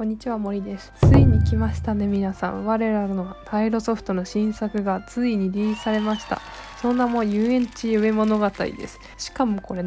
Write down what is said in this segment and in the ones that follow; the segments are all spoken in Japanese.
こんにちは、森です。ついに来ましたね、皆さん。我らのタイロソフトの新作がついにリリースされました。その名も遊園地夢物語です。しかもこれ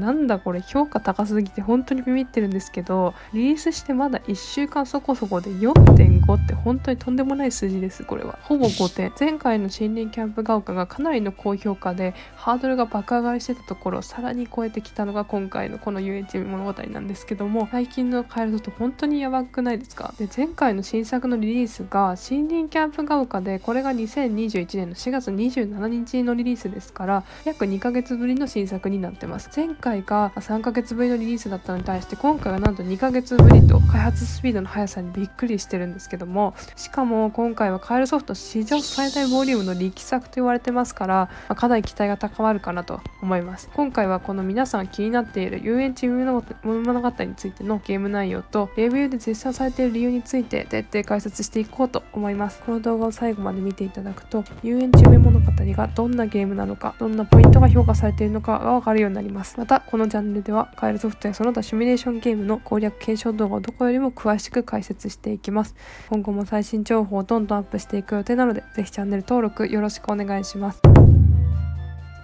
評価高すぎて本当にビビってるんですけど、リリースしてまだ1週間そこそこで 4.5 って本当にとんでもない数字です。これはほぼ5点。前回の森林キャンプが丘がかなりの高評価でハードルが爆上がりしてたところをさらに超えてきたのが今回のこの遊園地夢物語なんですけども、最近のカエルソフト本当にやばくないですか？で、前回の新作のリリースが森林キャンプが丘で、これが2021年の4月27日のリリースですから約2ヶ月ぶりの新作になってます。前回が3ヶ月ぶりのリリースだったのに対して、今回はなんと2ヶ月ぶりと開発スピードの速さにびっくりしてるんですけども、しかも今回はカエルソフト史上最大ボリュームの力作と言われてますから、かなり期待が高まるかなと思います。今回はこの皆さん気になっている遊園地夢物語についてのゲーム内容とレビューで絶賛されている理由について徹底解説していこうと思います。この動画を最後まで見ていただくと、遊園地夢物語がどんなゲームなのか、どんなポイントが評価されているのかがわかるようになります。またこのチャンネルではカエルソフトやその他シミュレーションゲームの攻略検証動画をどこよりも詳しく解説していきます。今後も最新情報をどんどんアップしていく予定なので、ぜひチャンネル登録よろしくお願いします。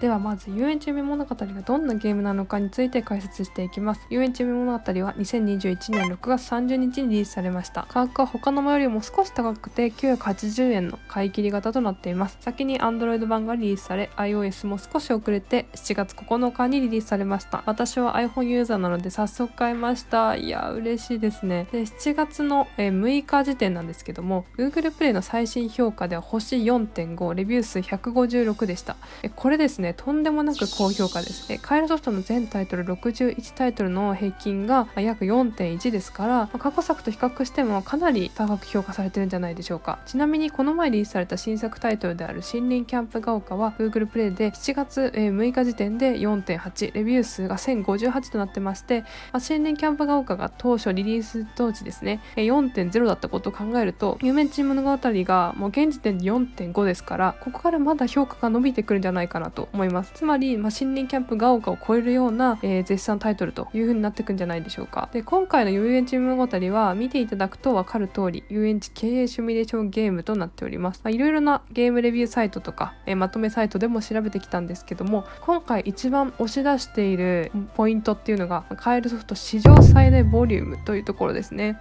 ではまず遊園地夢物語がどんなゲームなのかについて解説していきます。遊園地夢物語は2021年6月30日にリリースされました。価格は他のものよりも少し高くて980円の買い切り型となっています。先に Android 版がリリースされ、 iOS も少し遅れて7月9日にリリースされました。私は iPhone ユーザーなので早速買いました。いや嬉しいですね。で、7月の6日時点なんですけども、 Google プレイの最新評価では星 4.5、 レビュー数156でした。これですね、とんでもなく高評価です。カエルソフトの全タイトル61タイトルの平均が約 4.1 ですから、過去作と比較してもかなり高く評価されてるんじゃないでしょうか。ちなみにこの前リリースされた新作タイトルである森林キャンプが丘は Google プレイで7月6日時点で 4.8、 レビュー数が1058となってまして、森林キャンプが丘が当初リリース当時ですね 4.0 だったことを考えると、遊園地物語がもう現時点で 4.5 ですから、ここからまだ評価が伸びてくるんじゃないかなと思います。つまり、森林キャンプが丘を超えるような、絶賛タイトルという風になっていくんじゃないでしょうか。で、今回の遊園地物語は見ていただくと分かる通り、遊園地経営シミュレーションゲームとなっております。いろいろなゲームレビューサイトとか、まとめサイトでも調べてきたんですけども、今回一番押し出しているポイントっていうのがカエルソフト史上最大ボリュームというところですね。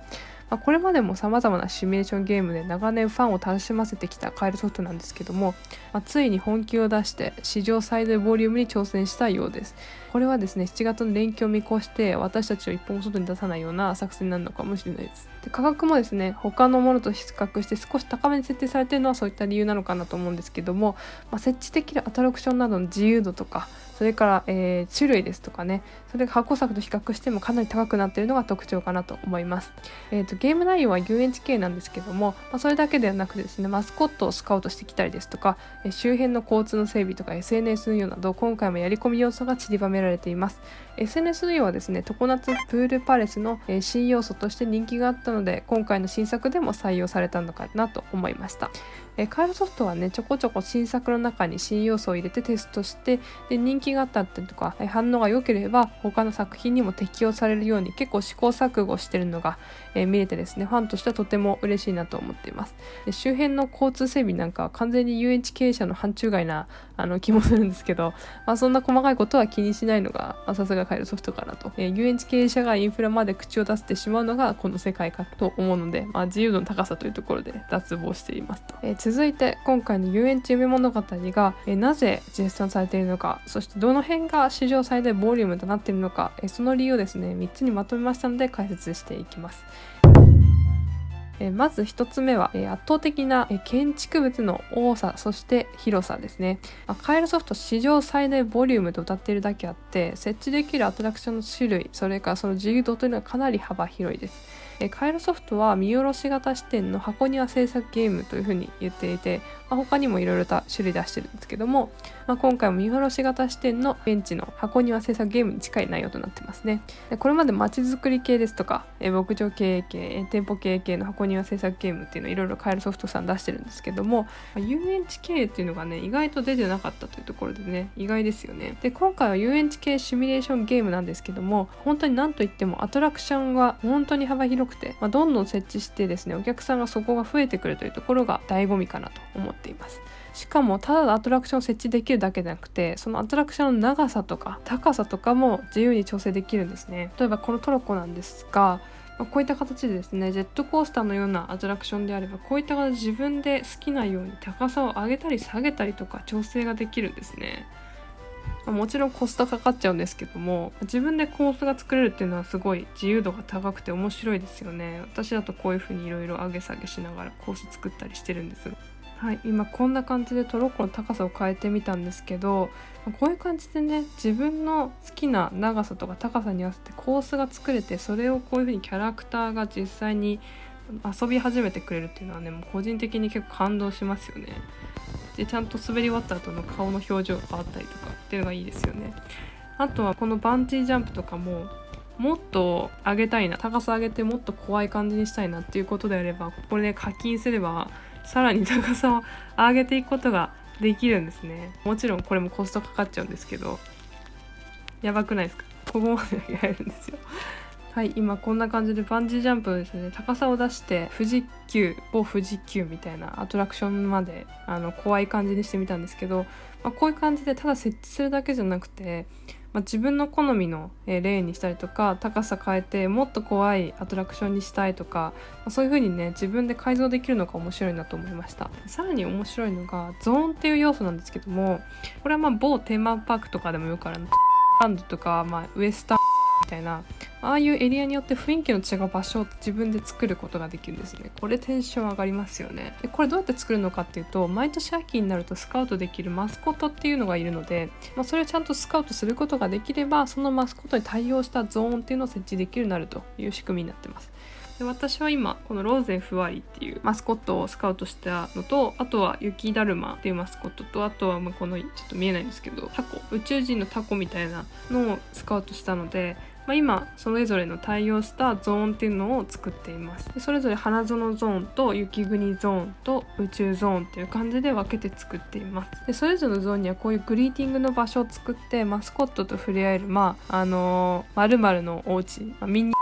これまでも様々なシミュレーションゲームで長年ファンを楽しませてきたカエルソフトなんですけども、ついに本気を出して史上最大ボリュームに挑戦したようです。これはですね、7月の連休を見越して私たちを一歩も外に出さないような作戦になるのかもしれないです。で、価格もですね、他のものと比較して少し高めに設定されているのはそういった理由なのかなと思うんですけども、設置できるアトラクションなどの自由度とか、それから、種類ですとかね、それが過去作と比較してもかなり高くなっているのが特徴かなと思います。ゲーム内容は遊園地系なんですけども、それだけではなくてですね、マスコットをスカウトしてきたりですとか、周辺の交通の整備とか SNS 運用など、今回もやり込み要素が散りばめられています。SNS 運用はですね、常夏プールパレスの新要素として人気があったので、今回の新作でも採用されたのかなと思いました。カエルソフトはね、ちょこちょこ新作の中に新要素を入れてテストして、で人気があったりとか反応が良ければ他の作品にも適用されるように結構試行錯誤してるのが、見れてですね、ファンとしてはとても嬉しいなと思っています。で、周辺の交通整備なんかは完全に遊園地経営者の範疇外な気もするんですけど、そんな細かいことは気にしないのがさすがカエルソフトかなと。遊園地経営者がインフラまで口を出してしまうのがこの世界かと思うので、自由度の高さというところで脱帽していますと。続いて今回の遊園地夢物語が、なぜ絶賛されているのか、そしてどの辺が史上最大ボリュームとなっているのか、その理由をですね3つにまとめましたので解説していきます。まず1つ目は、圧倒的な、建築物の多さ、そして広さですね。カエルソフト史上最大ボリュームと謳っているだけあって、設置できるアトラクションの種類、それからその自由度というのはかなり幅広いです。カエルソフトは見下ろし型視点の箱庭制作ゲームというふうに言っていて、他にもいろいろと種類出してるんですけども、今回も見下ろし型視点のベンチの箱庭制作ゲームに近い内容となってますね。これまで街づくり系ですとか、牧場経営系、店舗経営系の箱庭制作ゲームっていうのをいろいろカエルソフトさん出してるんですけども、遊園地経営っていうのがね意外と出てなかったというところでね、意外ですよね。で、今回は遊園地系シミュレーションゲームなんですけども、本当に何といってもアトラクションが本当に幅広くて、どんどん設置してですね、お客さんがそこが増えてくるというところが醍醐味かなと思っています。しかもただアトラクションを設置できるだけでなくて、そのアトラクションの長さとか高さとかも自由に調整できるんですね。例えばこのトロッコなんですが、こういった形でですね、ジェットコースターのようなアトラクションであれば、こういった形で自分で好きなように高さを上げたり下げたりとか調整ができるんですね。もちろんコストかかっちゃうんですけども、自分でコースが作れるっていうのはすごい自由度が高くて面白いですよね。私だとこういう風にいろいろ上げ下げしながらコース作ったりしてるんです。はい、今こんな感じでトロッコの高さを変えてみたんですけど、こういう感じでね、自分の好きな長さとか高さに合わせてコースが作れて、それをこういう風にキャラクターが実際に遊び始めてくれるっていうのはね、もう個人的に結構感動しますよね。でちゃんと滑り終わった後の顔の表情が変わったりとかっていうのがいいですよね。あとはこのバンジージャンプとかももっと上げたいな、高さ上げてもっと怖い感じにしたいなっていうことであれば、ここで課金すればさらに高さを上げていくことができるんですね。もちろんこれもコストかかっちゃうんですけど、やばくないですか？ここまで上げられるんですよ。はい、今こんな感じでバンジージャンプですね、高さを出して富士急某富士急みたいなアトラクションまで怖い感じにしてみたんですけど、こういう感じでただ設置するだけじゃなくて、自分の好みのレーンにしたりとか、高さ変えてもっと怖いアトラクションにしたいとか、そういう風にね自分で改造できるのが面白いなと思いました。さらに面白いのがゾーンっていう要素なんですけども、これは某テーマパークとかでもよくあるランドとか、ウエスタンみたいな、ああいうエリアによって雰囲気の違う場所を自分で作ることができるんですね。これテンション上がりますよね。でこれどうやって作るのかっていうと、毎年秋になるとスカウトできるマスコットっていうのがいるので、それをちゃんとスカウトすることができれば、そのマスコットに対応したゾーンっていうのを設置できるようになるという仕組みになってます。で私は今このローゼンふわりっていうマスコットをスカウトしたのと、あとは雪だるまっていうマスコットと、あとはこのちょっと見えないんですけどタコ、宇宙人のタコみたいなのをスカウトしたので、今それぞれの対応したゾーンっていうのを作っています。でそれぞれ花園ゾーンと雪国ゾーンと宇宙ゾーンっていう感じで分けて作っています。でそれぞれのゾーンにはこういうグリーティングの場所を作って、マスコットと触れ合える〇〇のお家、ミニ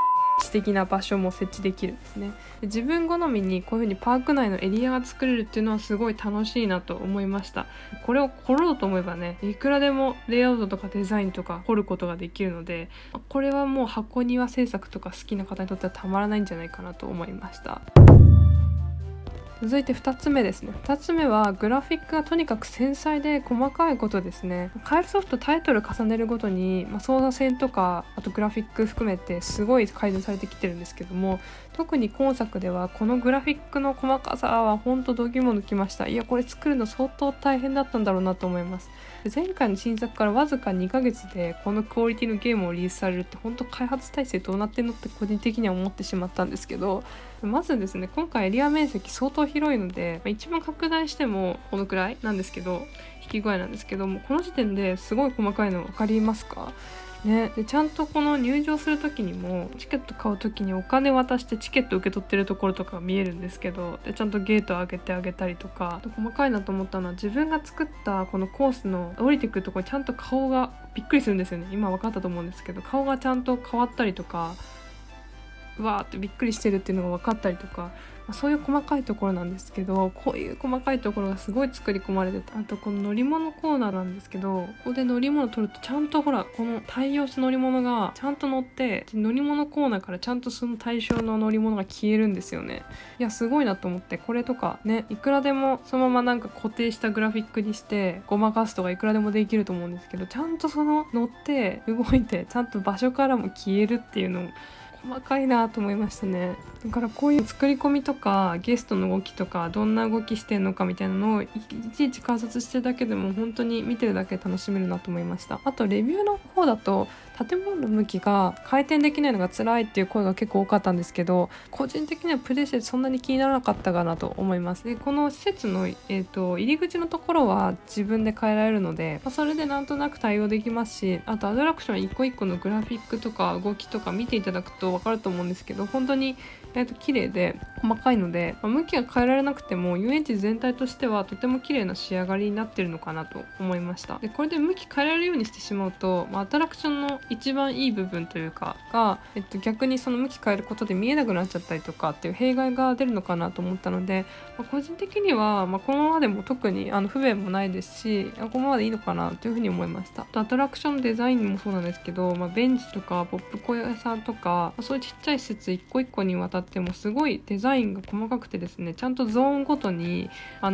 的な場所も設置できるんですね。で自分好みにこういう風にパーク内のエリアが作れるっていうのはすごい楽しいなと思いました。これを凝ろうと思えばね、いくらでもレイアウトとかデザインとか凝ることができるので、これはもう箱庭制作とか好きな方にとってはたまらないんじゃないかなと思いました。続いて2つ目ですね。2つ目はグラフィックがとにかく繊細で細かいことですね。カイルソフトタイトル重ねるごとに、操作線とかあとグラフィック含めてすごい改善されてきてるんですけども、特に今作ではこのグラフィックの細かさは本当度肝抜きました。いやこれ作るの相当大変だったんだろうなと思います。で前回の新作からわずか2ヶ月でこのクオリティのゲームをリリースされるって本当開発体制どうなってんのって個人的には思ってしまったんですけど、まずですね、今回エリア面積相当広いので、一番拡大してもこのくらいなんですけど、引き具合なんですけども、この時点ですごい細かいの分かりますかね。でちゃんとこの入場する時にもチケット買う時にお金渡してチケット受け取ってるところとか見えるんですけど、でちゃんとゲートを開けてあげたりとか、細かいなと思ったのは自分が作ったこのコースの降りてくるところにちゃんと顔がびっくりするんですよね。今分かったと思うんですけど、顔がちゃんと変わったりとか、うわーってびっくりしてるっていうのが分かったりとか、そういう細かいところなんですけど、こういう細かいところがすごい作り込まれてた。あとこの乗り物コーナーなんですけど、ここで乗り物取るとちゃんとほらこの対応した乗り物がちゃんと乗って、乗り物コーナーからちゃんとその対象の乗り物が消えるんですよね。いやすごいなと思って、これとかね、いくらでもそのままなんか固定したグラフィックにしてごまかすとかいくらでもできると思うんですけど、ちゃんとその乗って動いてちゃんと場所からも消えるっていうのを細かいなと思いましたね。だからこういう作り込みとかゲストの動きとかどんな動きしてんのかみたいなのをいちいち観察してるだけでも本当に見てるだけで楽しめるなと思いました。あとレビューの方だと建物の向きが回転できないのが辛いっていう声が結構多かったんですけど、個人的にはプレイしてそんなに気にならなかったかなと思います。でこの施設の、入り口のところは自分で変えられるので、それでなんとなく対応できますし、あとアトラクション一個一個のグラフィックとか動きとか見ていただくと分かると思うんですけど、本当に綺麗で細かいので、向きが変えられなくても遊園地全体としてはとても綺麗な仕上がりになってるのかなと思いました。でこれで向き変えられるようにしてしまうと、アトラクションの一番いい部分というかが、逆にその向き変えることで見えなくなっちゃったりとかっていう弊害が出るのかなと思ったので、個人的には、このままでも特に不便もないですし、このままでいいのかなというふうに思いました。アトラクションのデザインもそうなんですけど、ベンチとかポップコーン屋さんとか、そういうちっちゃい施設一個一個にわたってもすごいデザインが細かくてですね、ちゃんとゾーンごとに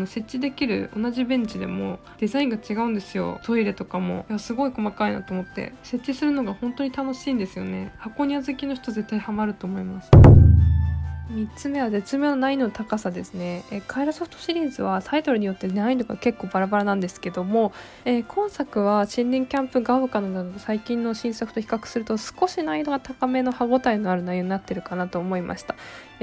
設置できる同じベンチでもデザインが違うんですよ。トイレとかもすごい細かいなと思って、設置するのが本当に楽しいんですよね。箱庭好きの人絶対ハマると思います。3つ目は絶妙な難易度の高さですね。カイラソフトシリーズはタイトルによって難易度が結構バラバラなんですけども、今作は森林キャンプガオカなど最近の新作と比較すると少し難易度が高めの歯ごたえのある内容になってるかなと思いました。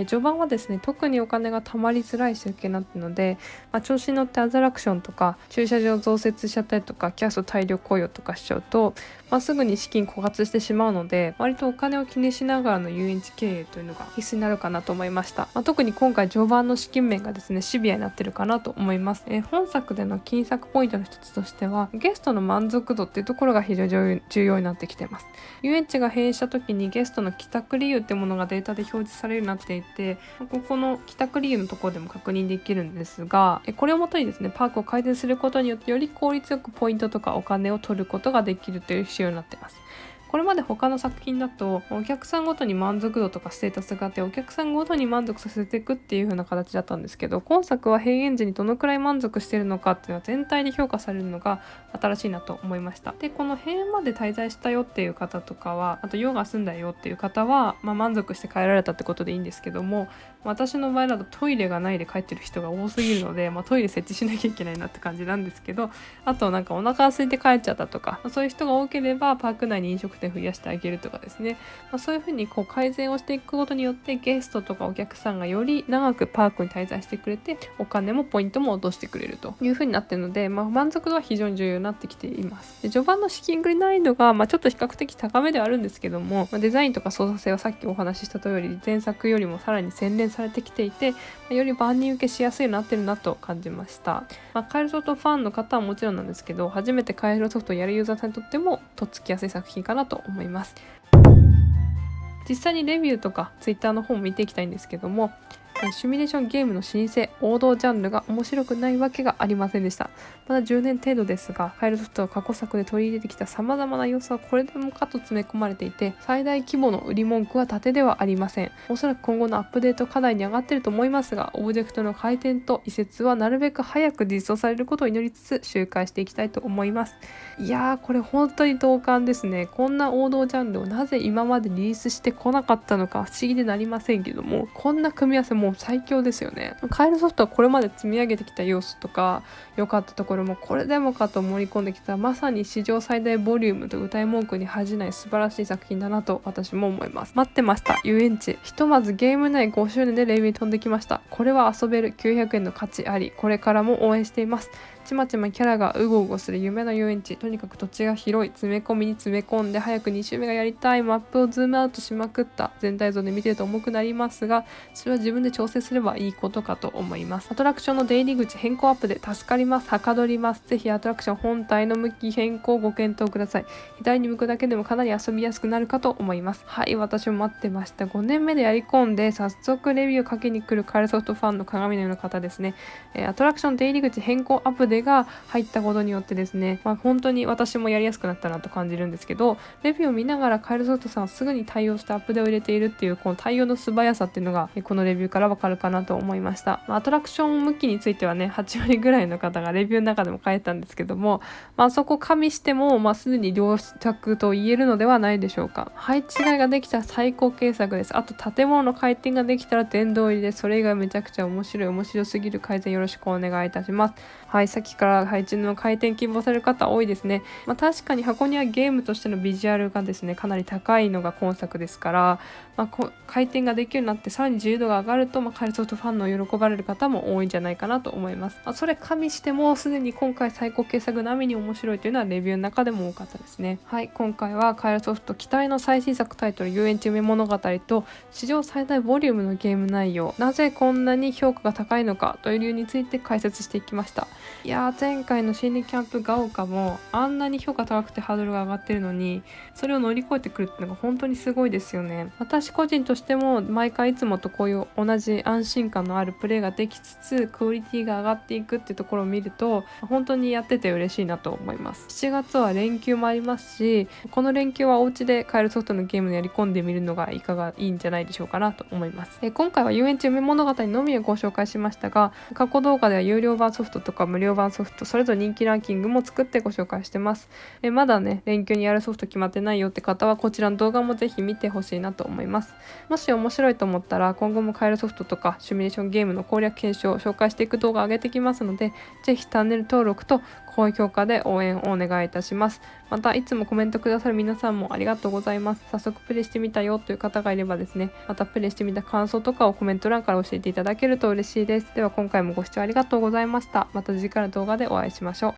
序盤はですね、特にお金が貯まりづらい設計になっているので、調子に乗ってアトラクションとか駐車場増設しちゃったりとかキャスト大量雇用とかしちゃうと、すぐに資金枯渇してしまうので、割とお金を気にしながらの遊園地経営というのが必須になるかなと思いました。特に今回序盤の資金面がですねシビアになってるかなと思います。本作での金策ポイントの一つとしてはゲストの満足度っていうところが非常に重要になってきています。遊園地が閉園した時にゲストの帰宅理由ってものがデータで表示されるようになっていて、ここの帰宅理由のところでも確認できるんですが、これをもとにですねパークを改善することによってより効率よくポイントとかお金を取ることができるという仕様になっています。これまで他の作品だとお客さんごとに満足度とかステータスがあって、お客さんごとに満足させていくっていう風な形だったんですけど、今作は閉園時にどのくらい満足しているのかっていうのは全体で評価されるのが新しいなと思いました。でこの閉園まで滞在したよっていう方とかは、あと用が済んだよっていう方は、満足して帰られたってことでいいんですけども、私の場合だとトイレがないで帰ってる人が多すぎるので、トイレ設置しなきゃいけないなって感じなんですけど、あとなんかお腹が空いて帰っちゃったとか、そういう人が多ければパーク内に飲食店増やしてあげるとかですね、そういう風に改善をしていくことによってゲストとかお客さんがより長くパークに滞在してくれて、お金もポイントも落としてくれるという風になっているので、満足度は非常に重要になってきています。で序盤の資金繰り難易度がちょっと比較的高めではあるんですけども、デザインとか操作性はさっきお話しした通り前作よりもさらに洗練されてきていて、より万人受けしやすいようになってるなと感じました。カイロソフトファンの方はもちろんなんですけど、初めてカイロソフトをやるユーザーさんにとってもとっつきやすい作品かなと思います。実際にレビューとかツイッターの方も見ていきたいんですけども、シミュレーションゲームの老舗王道ジャンルが面白くないわけがありませんでした。まだ10年程度ですが、カイロソフトは過去作で取り入れてきた様々な要素はこれでもかと詰め込まれていて、最大規模の売り文句は盾ではありません。おそらく今後のアップデート課題に上がっていると思いますが、オブジェクトの回転と移設はなるべく早く実装されることを祈りつつ周回していきたいと思います。いやー、これ本当に同感ですね。こんな王道ジャンルをなぜ今までリリースしてこなかったのか不思議でなりませんけども、こんな組み合わせもう最強ですよね。カイロソフトはこれまで積み上げてきた要素とか良かったところもこれでもかと盛り込んできた、まさに史上最大ボリュームと歌い文句に恥じない素晴らしい作品だなと私も思います。待ってました、遊園地。ひとまずゲーム内5周年でレビュー飛んできました。これは遊べる、900円の価値あり、これからも応援しています。ちまちまキャラがうごうごする夢の遊園地。とにかく土地が広い、詰め込みに詰め込んで早く2周目がやりたい、マップをズームアウトしまくった全体像で見てると重くなりますが、それは自分で調整すればいいことかと思います。アトラクションの出入り口変更アップで助かります。はかどります。ぜひアトラクション本体の向き変更をご検討ください。左に向くだけでもかなり遊びやすくなるかと思います。はい、私も待ってました。5年目でやり込んで早速レビューをかけに来るカイロソフトファンの鏡のような方ですね。アトラクション出入り口変更アップデが入ったことによってですね、本当に私もやりやすくなったなと感じるんですけど、レビューを見ながらカイロソフトさんはすぐに対応してアップデを入れているっていう、この対応の素早さっていうのがこのレビューからわかるかなと思いました。アトラクション向きについてはね、8割ぐらいの方がレビューの中でも書いたんですけども、そこ加味しても、すでに良作と言えるのではないでしょうか。配置換えができたら最高傑作です。あと建物の回転ができたら殿堂入りで、それ以外めちゃくちゃ面白すぎる改善よろしくお願いいたします。はい、先から配置の改善希望される方多いですね。確かに箱庭ゲームとしてのビジュアルがですねかなり高いのが今作ですから、回転ができるようになってさらに自由度が上がると、カイルソフトファンの喜ばれる方も多いんじゃないかなと思います。それ加味してもすでに今回最高傑作並みに面白いというのはレビューの中でも多かったですね。はい、今回はカイルソフト期待の最新作タイトル遊園地夢物語と史上最大ボリュームのゲーム内容、なぜこんなに評価が高いのかという理由について解説していきました。いやー、前回の心理キャンプガオカもあんなに評価高くてハードルが上がってるのにそれを乗り越えてくるっていうのが本当にすごいですよね。私個人としても毎回いつもとこういう同じ安心感のあるプレイができつつクオリティが上がっていくっていうところを見ると本当にやってて嬉しいなと思います。7月は連休もありますし、この連休はお家でカイルソフトのゲームにやり込んでみるのがいかがいいんじゃないでしょうかなと思います。今回は遊園地夢物語のみをご紹介しましたが、過去動画では有料版ソフトとか無料版ソフトそれぞれ人気ランキングも作ってご紹介してます。まだね連休にやるソフト決まってないよって方はこちらの動画もぜひ見てほしいなと思います。もし面白いと思ったら今後もカイルソフトとかシミュレーションゲームの攻略検証を紹介していく動画を上げてきますので、ぜひチャンネル登録と高評価で応援をお願いいたします。またいつもコメントくださる皆さんもありがとうございます。早速プレイしてみたよという方がいればですね、またプレイしてみた感想とかをコメント欄から教えていただけると嬉しいです。では今回もご視聴ありがとうございました。また次回の動画でお会いしましょう。